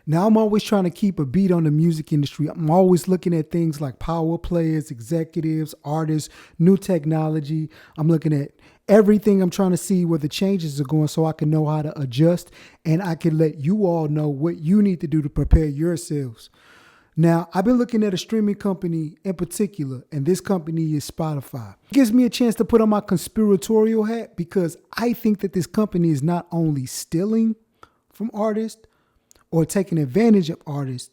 Now, I'm always trying to keep a beat on the music industry. I'm always looking at things like power players, executives, artists, new technology. I'm looking at everything. I'm trying to see where the changes are going so I can know how to adjust, and I can let you all know what you need to do to prepare yourselves. Now, I've been looking at a streaming company in particular, and this company is Spotify. It gives me a chance to put on my conspiratorial hat because I think that this company is not only stealing from artists or taking advantage of artists,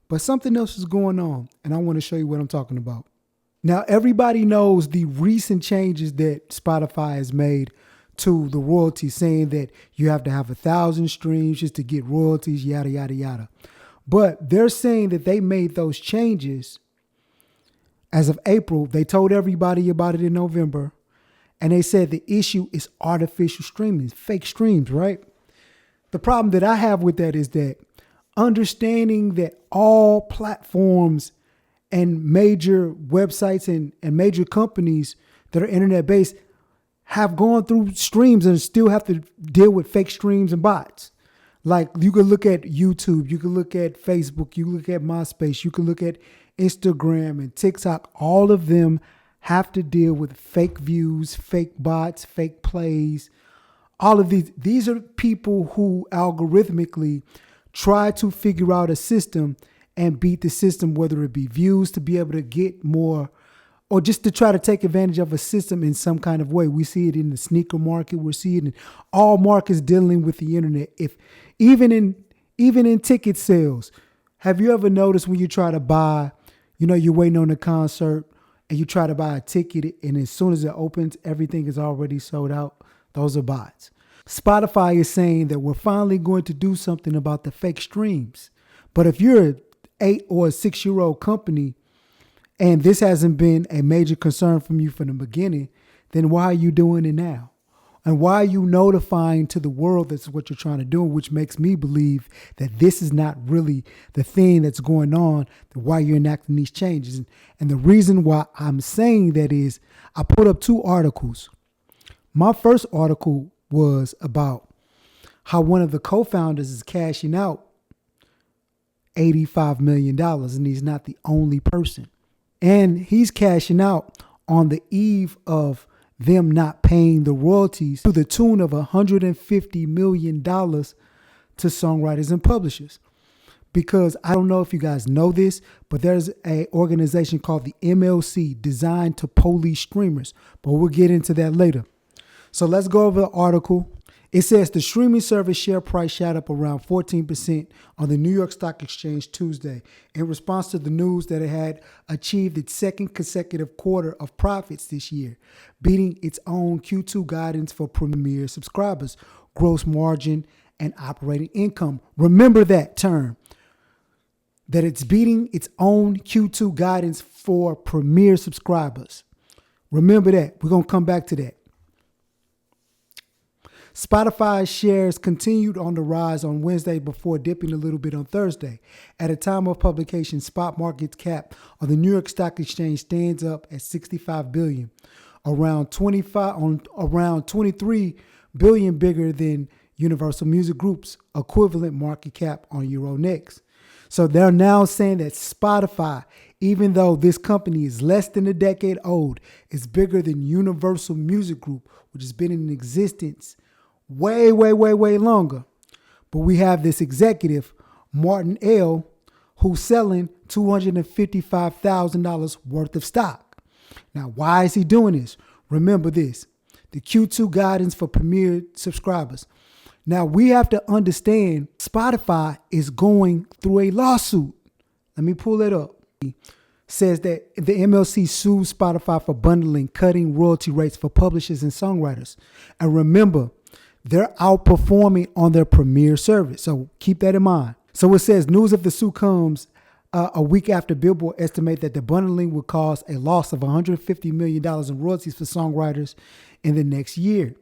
but something else is going on, and I want to show you what I'm talking about. Now, everybody knows the recent changes that Spotify has made to the royalties, saying that you have to have 1,000 streams just to get royalties, yada, yada, yada. But they're saying that they made those changes as of April. They told everybody about it in November, and they said the issue is artificial streaming, fake streams, right? The problem that I have with that is that understanding that all platforms and major websites and major companies that are internet-based have gone through streams and still have to deal with fake streams and bots. Like, you could look at YouTube, you could look at Facebook, you look at MySpace, you could look at Instagram and TikTok. All of them have to deal with fake views, fake bots, fake plays. All of these are people who algorithmically try to figure out a system and beat the system, whether it be views to be able to get more or just to try to take advantage of a system in some kind of way. We see it in the sneaker market. We're seeing it in all markets dealing with the internet. If even in ticket sales, have you ever noticed when you try to buy, you're waiting on a concert and you try to buy a ticket, and as soon as it opens, everything is already sold out? Those are bots. Spotify is saying that we're finally going to do something about the fake streams. But if you're an 8 or a 6-year-old company and this hasn't been a major concern from you from the beginning, then why are you doing it now? And why are you notifying to the world that's what you're trying to do, which makes me believe that this is not really the thing that's going on, why you're enacting these changes. And the reason why I'm saying that is I put up 2 articles. My first article was about how one of the co-founders is cashing out $85 million, and he's not the only person. And he's cashing out on the eve of them not paying the royalties to the tune of $150 million to songwriters and publishers. Because I don't know if you guys know this, but there's an organization called the MLC designed to police streamers, but we'll get into that later. So let's go over the article. It says the streaming service share price shot up around 14% on the New York Stock Exchange Tuesday in response to the news that it had achieved its second consecutive quarter of profits this year, beating its own Q2 guidance for Premier subscribers, gross margin, and operating income. Remember that term, that it's beating its own Q2 guidance for Premier subscribers. Remember that. We're going to come back to that. Spotify's shares continued on the rise on Wednesday before dipping a little bit on Thursday. At a time of publication, spot market cap on the New York Stock Exchange stands up at $65 billion, around 23 billion bigger than Universal Music Group's equivalent market cap on Euronext. So they're now saying that Spotify, even though this company is less than a decade old, is bigger than Universal Music Group, which has been in existence way longer. But we have this executive, Martin L., who's selling $255,000 worth of stock. Now, why is he doing this? Remember this, the Q2 guidance for Premier subscribers. Now, we have to understand Spotify is going through a lawsuit. Let me pull it up. It says that the MLC sued Spotify for bundling, cutting royalty rates for publishers and songwriters. And remember, they're outperforming on their Premier service. So keep that in mind. So it says news of the suit comes a week after Billboard estimate that the bundling would cause a loss of $150 million in royalties for songwriters in the next year.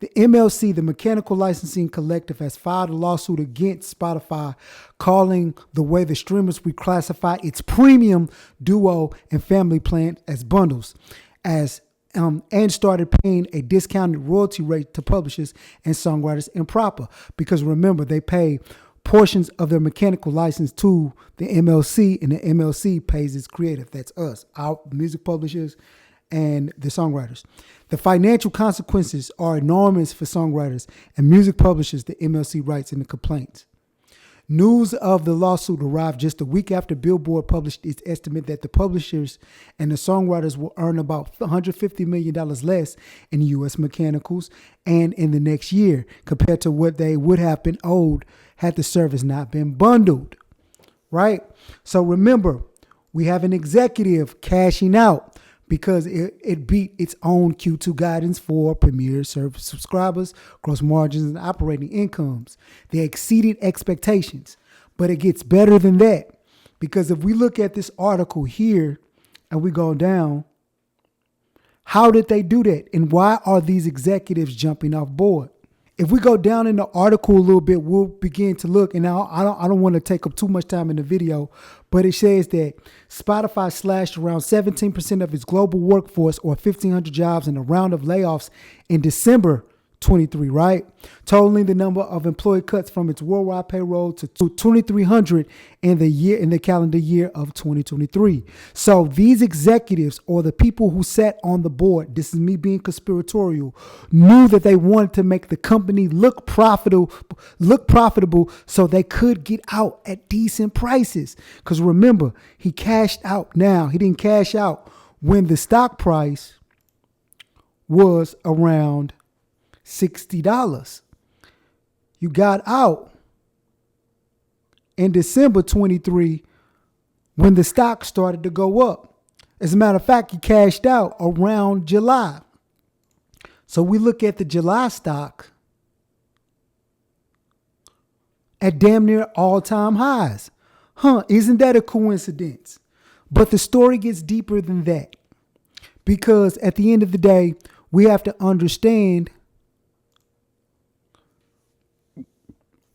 The MLC, the Mechanical Licensing Collective, has filed a lawsuit against Spotify, calling the way the streamers reclassify its premium, duo, and family plan as bundles, and started paying a discounted royalty rate to publishers and songwriters improper. Because remember, they pay portions of their mechanical license to the MLC, and the MLC pays its creative. That's us, our music publishers and the songwriters. The financial consequences are enormous for songwriters and music publishers, the MLC writes in the complaints. News of the lawsuit arrived just a week after Billboard published its estimate that the publishers and the songwriters will earn about $150 million less in U.S. mechanicals and in the next year compared to what they would have been owed had the service not been bundled, right? So remember, we have an executive cashing out because it beat its own Q2 guidance for Premier service subscribers, gross margins, and operating incomes. They exceeded expectations, but it gets better than that, because if we look at this article here and we go down, how did they do that? And why are these executives jumping off board? If we go down in the article a little bit, we'll begin to look. And now I don't want to take up too much time in the video, but it says that Spotify slashed around 17% of its global workforce, or 1,500 jobs, in a round of layoffs in December 23, right? Totaling the number of employee cuts from its worldwide payroll to 2,300 in the calendar year of 2023. So these executives, or the people who sat on the board, this is me being conspiratorial, knew that they wanted to make the company look profitable so they could get out at decent prices. Because remember, he cashed out now. He didn't cash out when the stock price was around $60. You got out in December 23 when the stock started to go up. As a matter of fact, you cashed out around July. So we look at the July stock at damn near all-time highs. Isn't that a coincidence? But the story gets deeper than that, because at the end of the day, we have to understand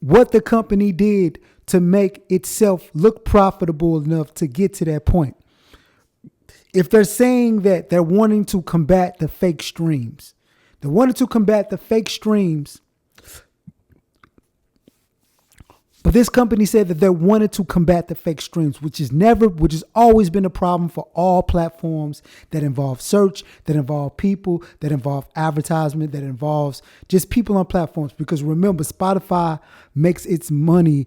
what the company did to make itself look profitable enough to get to that point. If they're saying that they're wanting to combat the fake streams, but this company said that they wanted to combat the fake streams, which has always been a problem for all platforms that involve search, that involve people, that involve advertisement, that involves just people on platforms. Because remember, Spotify makes its money.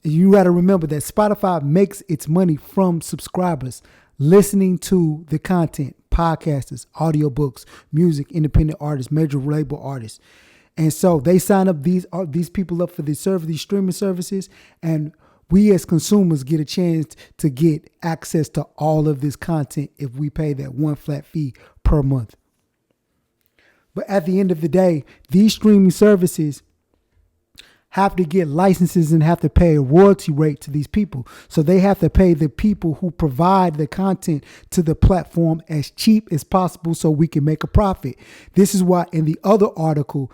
You got to remember that Spotify makes its money from subscribers listening to the content, podcasters, audiobooks, music, independent artists, major label artists. And so they sign up these people up for these streaming services, and we as consumers get a chance to get access to all of this content if we pay that one flat fee per month. But at the end of the day, these streaming services have to get licenses and have to pay a royalty rate to these people. So they have to pay the people who provide the content to the platform as cheap as possible so we can make a profit. This is why in the other article,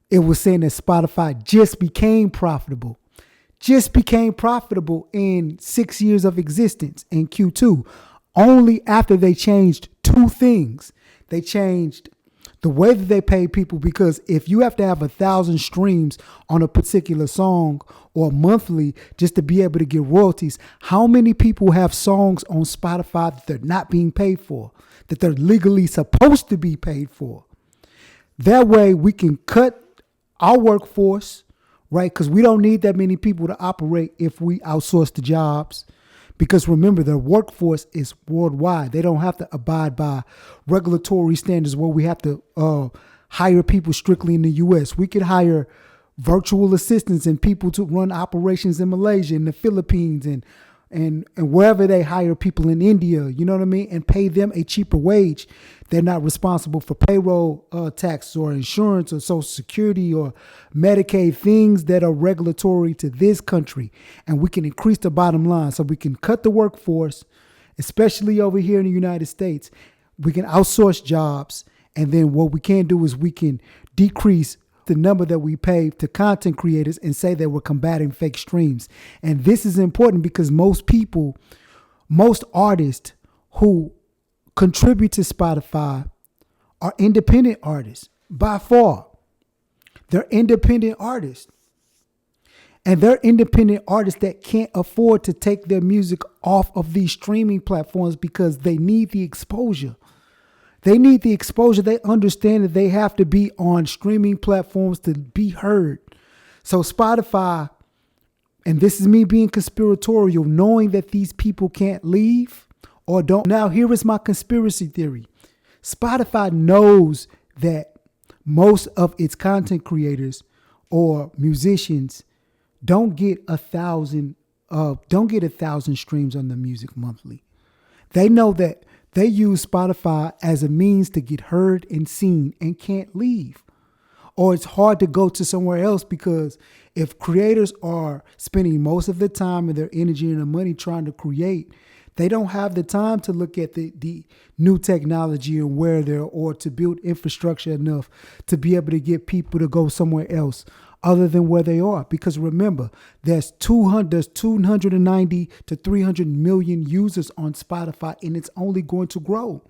it was saying that Spotify just became profitable in 6 years of existence in Q2, only after they changed two things. They changed the way that they pay people, because if you have to have 1,000 streams on a particular song or monthly just to be able to get royalties, how many people have songs on Spotify that they're not being paid for, that they're legally supposed to be paid for? That way we can cut our workforce, right? Because we don't need that many people to operate if we outsource the jobs. Because remember, their workforce is worldwide. They don't have to abide by regulatory standards where we have to hire people strictly in the U.S. We could hire virtual assistants and people to run operations in Malaysia and the Philippines and wherever they hire people in India, you know what I mean? And pay them a cheaper wage. They're not responsible for payroll tax or insurance or Social Security or Medicaid, things that are regulatory to this country. And we can increase the bottom line. So we can cut the workforce, especially over here in the United States. We can outsource jobs. And then what we can do is we can decrease the number that we pay to content creators and say that we're combating fake streams. And this is important because most artists who contribute to Spotify are independent artists by far. They're independent artists. And they're independent artists that can't afford to take their music off of these streaming platforms because they need the exposure. They need the exposure. They understand that they have to be on streaming platforms to be heard. So Spotify, and this is me being conspiratorial, knowing that these people can't leave or don't. Now, here is my conspiracy theory. Spotify knows that most of its content creators or musicians don't get 1,000 streams on the music monthly. They know that they use Spotify as a means to get heard and seen and can't leave. Or it's hard to go to somewhere else because if creators are spending most of the time and their energy and their money trying to create, they don't have the time to look at the new technology and where they're, or to build infrastructure enough to be able to get people to go somewhere else other than where they are. Because remember, there's 290 to 300 million users on Spotify, and it's only going to grow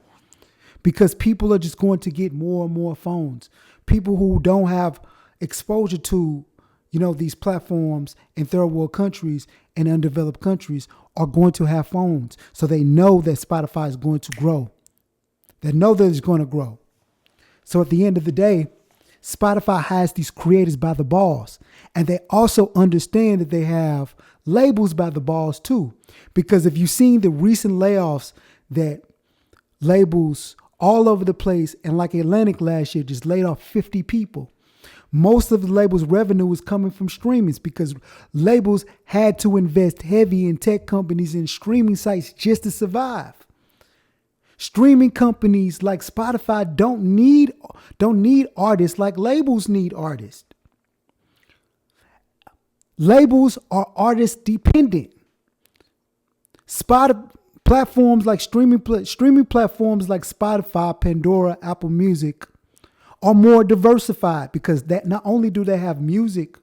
because people are just going to get more and more phones. People who don't have exposure to, these platforms in third world countries and undeveloped countries are going to have phones. So they know that Spotify is going to grow. They know that it's going to grow. So at the end of the day, Spotify has these creators by the balls. And they also understand that they have labels by the balls too. Because if you've seen the recent layoffs that labels all over the place, and like Atlantic last year just laid off 50 people. Most of the labels' revenue is coming from streamings because labels had to invest heavy in tech companies and streaming sites just to survive. Streaming companies like Spotify don't need artists like labels need artists. Labels are artist dependent. Platforms like streaming platforms like Spotify, Pandora, Apple Music are more diversified because that not only do they have music,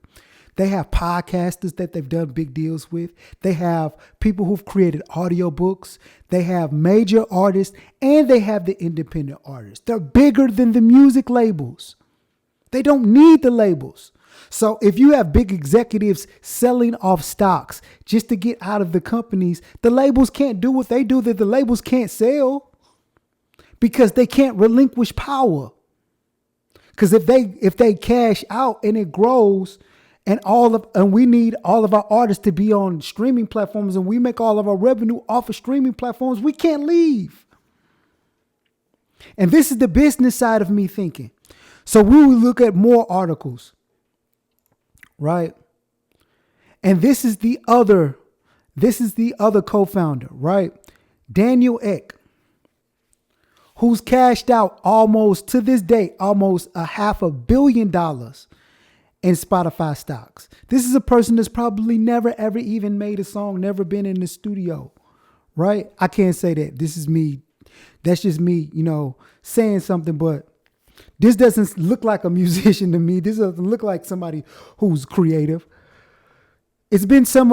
they have podcasters that they've done big deals with. They have people who've created audiobooks. They have major artists and they have the independent artists. They're bigger than the music labels. They don't need the labels. So if you have big executives selling off stocks just to get out of the companies, the labels can't do what they do that the labels can't sell because they can't relinquish power. Because if they cash out and it grows and we need all of our artists to be on streaming platforms and we make all of our revenue off of streaming platforms, we can't leave. And this is the business side of me thinking. So we will look at more articles, right? And this is the other co-founder, right? Daniel Ek, who's cashed out almost $500 million in Spotify stocks. This is a person that's probably never, ever even made a song, never been in the studio, right? I can't say that. This is me. That's just me, saying something, but this doesn't look like a musician to me. This doesn't look like somebody who's creative. It's been some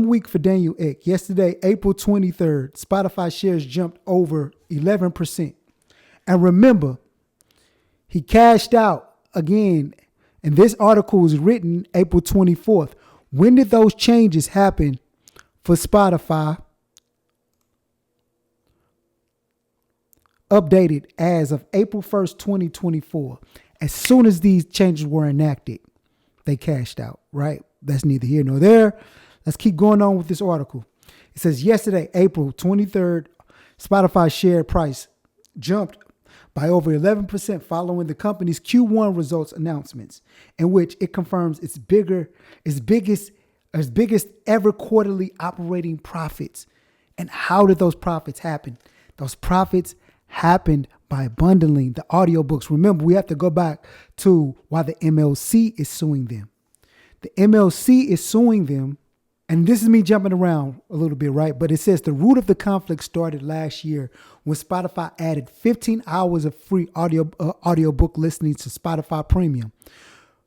week for Daniel Ek. Yesterday, April 23rd, Spotify shares jumped over 11%. And remember, he cashed out again. And this article was written April 24th. When did those changes happen for Spotify? Updated as of April 1st, 2024. As soon as these changes were enacted, they cashed out, right? That's neither here nor there. Let's keep going on with this article. It says yesterday, April 23rd, Spotify share price jumped by over 11% following the company's Q1 results announcements, in which it confirms its biggest ever quarterly operating profits. And how did those profits happen? Those profits happened by bundling the audiobooks. Remember, we have to go back to why the MLC is suing them. The MLC is suing them, and this is me jumping around a little bit, right? But it says the root of the conflict started last year when Spotify added 15 hours of free audiobook listening to Spotify Premium,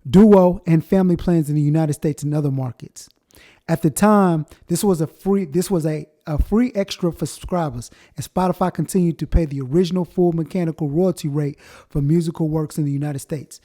Duo, and family plans in the United States and other markets. At the time, this was a free extra for subscribers, and Spotify continued to pay the original full mechanical royalty rate for musical works in the United States.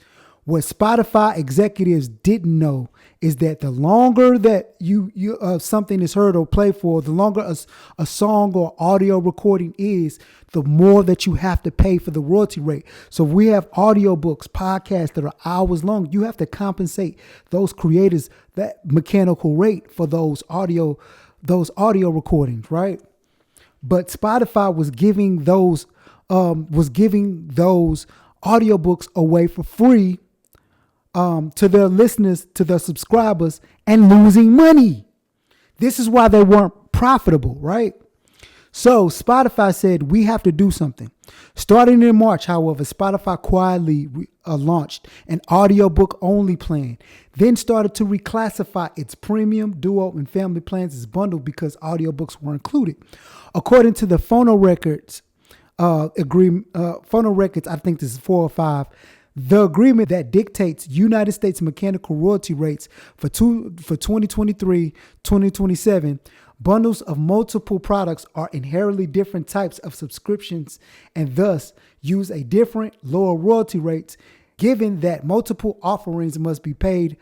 What Spotify executives didn't know is that the longer that you something is heard or played for, the longer a song or audio recording is, the more that you have to pay for the royalty rate. So if we have audiobooks, podcasts that are hours long, you have to compensate those creators that mechanical rate for those audio recordings, right? But Spotify was giving those audiobooks away for free to their listeners, to their subscribers, and losing money. This is why they weren't profitable, right? So Spotify said, we have to do something. Starting in March, however, Spotify quietly launched an audiobook only plan, then started to reclassify its premium, duo, and family plans as bundled because audiobooks were included. According to the Phonorecords agreement, Phonorecords, I think this is 4 or 5, the agreement that dictates United States mechanical royalty rates for 2023, 2027, bundles of multiple products are inherently different types of subscriptions and thus use a different lower royalty rates, given that multiple offerings must be paid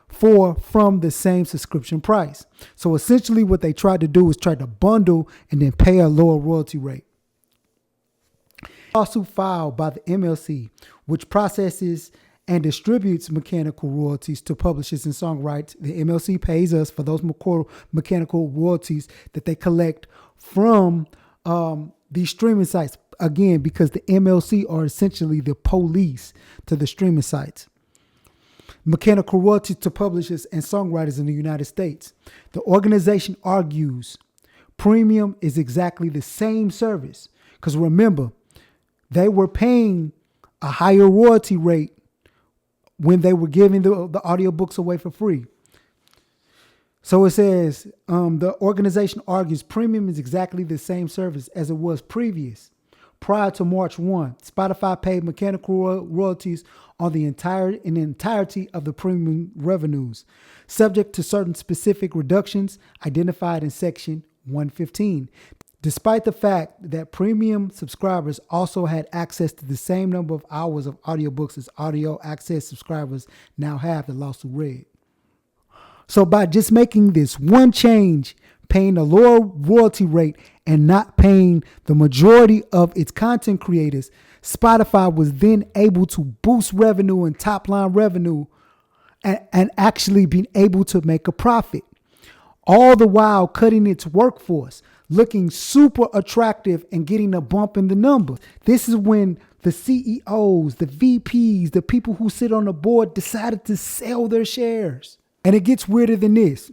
for from the same subscription price. So essentially what they tried to do is try to bundle and then pay a lower royalty rate. Lawsuit filed by the MLC, which processes and distributes mechanical royalties to publishers and songwriters. The MLC pays us for those mechanical royalties that they collect from these streaming sites. Again, because the MLC are essentially the police to the streaming sites. Mechanical royalties to publishers and songwriters in the United States. The organization argues premium is exactly the same service. Because remember, they were paying a higher royalty rate when they were giving the audiobooks away for free. So it says, the organization argues premium is exactly the same service as it was previous. Prior to March 1, Spotify paid mechanical royalties on the entirety of the premium revenues, subject to certain specific reductions identified in Section 115. Despite the fact that premium subscribers also had access to the same number of hours of audiobooks as audio access subscribers now have, the lawsuit read. So by just making this one change, paying a lower royalty rate and not paying the majority of its content creators, Spotify was then able to boost revenue and top line revenue and actually being able to make a profit. All the while cutting its workforce, looking super attractive and getting a bump in the numbers. This is when the CEOs, the VPs, the people who sit on the board decided to sell their shares. And it gets weirder than this.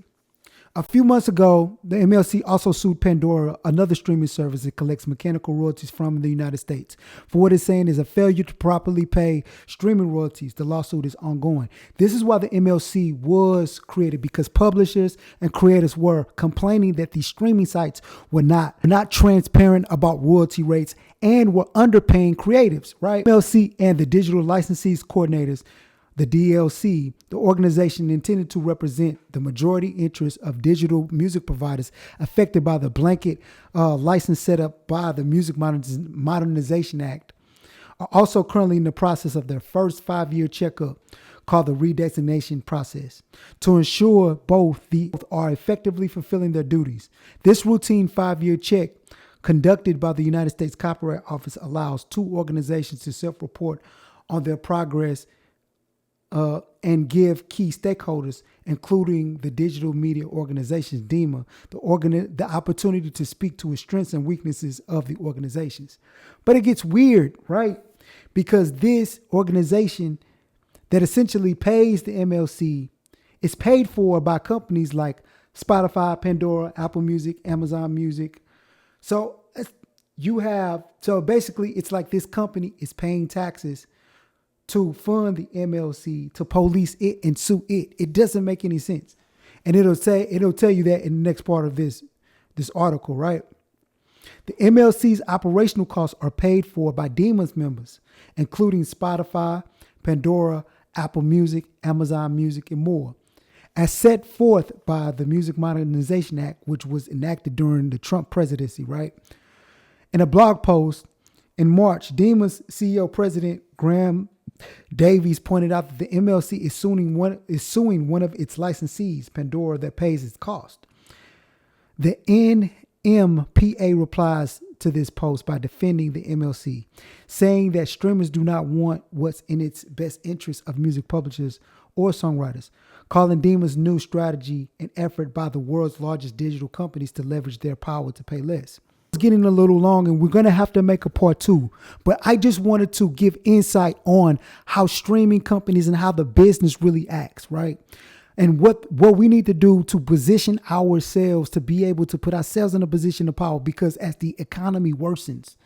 A few months ago, the MLC also sued Pandora, another streaming service that collects mechanical royalties from the United States, for what it's saying is a failure to properly pay streaming royalties. The lawsuit is ongoing. This is why the MLC was created, because publishers and creators were complaining that these streaming sites were not transparent about royalty rates and were underpaying creatives, right? MLC and the Digital Licensees Coordinators, the DLC, the organization intended to represent the majority interest of digital music providers affected by the blanket license set up by the Music Modernization Act, are also currently in the process of their first 5-year checkup called the redesignation process to ensure both are effectively fulfilling their duties. This routine 5-year check conducted by the United States Copyright Office allows 2 organizations to self-report on their progress and give key stakeholders, including the digital media organizations, DEMA, the opportunity to speak to the strengths and weaknesses of the organizations. But it gets weird, right? Because this organization that essentially pays the MLC is paid for by companies like Spotify, Pandora, Apple Music, Amazon Music. So basically it's like this company is paying taxes to fund the MLC, to police it and sue it. It doesn't make any sense. And it'll tell you that in the next part of this article, right? The MLC's operational costs are paid for by DEMA's members, including Spotify, Pandora, Apple Music, Amazon Music, and more, as set forth by the Music Modernization Act, which was enacted during the Trump presidency, right? In a blog post in March, DEMA's CEO President Graham Davies pointed out that the MLC is suing one of its licensees, Pandora, that pays its cost. The NMPA replies to this post by defending the MLC, saying that streamers do not want what's in its best interest of music publishers or songwriters, calling Dima's new strategy an effort by the world's largest digital companies to leverage their power to pay less. It's getting a little long and we're going to have to make a part 2, but I just wanted to give insight on how streaming companies and how the business really acts, right? And what we need to do to position ourselves to be able to put ourselves in a position of power, because as the economy worsens,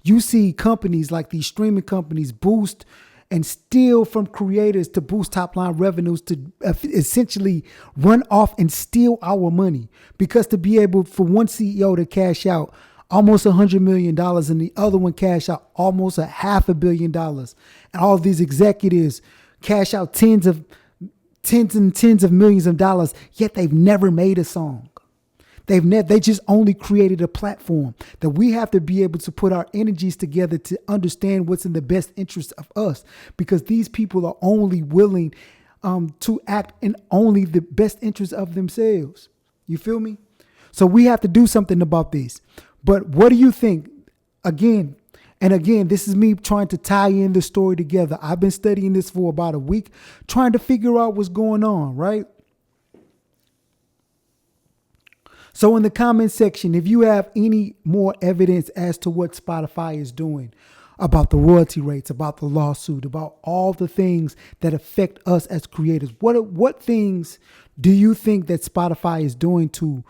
you see companies like these streaming companies boost and steal from creators to boost top line revenues, to essentially run off and steal our money. Because to be able for one CEO to cash out almost $100 million and the other one cash out almost $500 million, and all these executives cash out tens and tens of millions of dollars, yet they've never made a song. They just only created a platform. That we have to be able to put our energies together to understand what's in the best interest of us, because these people are only willing to act in only the best interest of themselves. You feel me? So we have to do something about this. But what do you think? Again, this is me trying to tie in the story together. I've been studying this for about a week, trying to figure out what's going on, right? So in the comment section, if you have any more evidence as to what Spotify is doing, about the royalty rates, about the lawsuit, about all the things that affect us as creators, what things do you think that Spotify is doing to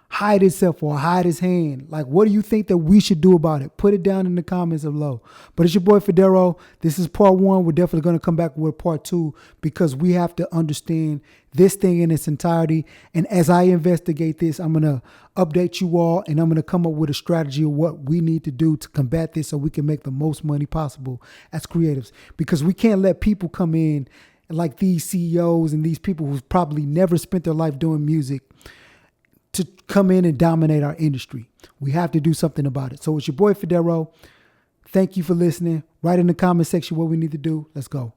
hide itself or hide his hand? Like, what do you think that we should do about it? Put it down in the comments below. But it's your boy Federo. This is part 1. We're definitely going to come back with part 2, because we have to understand this thing in its entirety. And as I investigate this, I'm going to update you all, and I'm going to come up with a strategy of what we need to do to combat this so we can make the most money possible as creatives. Because we can't let people come in like these CEOs and these people who've probably never spent their life doing music to come in and dominate our industry. We have to do something about it. So it's your boy Federo. Thank you for listening. Write in the comment section what we need to do. Let's go.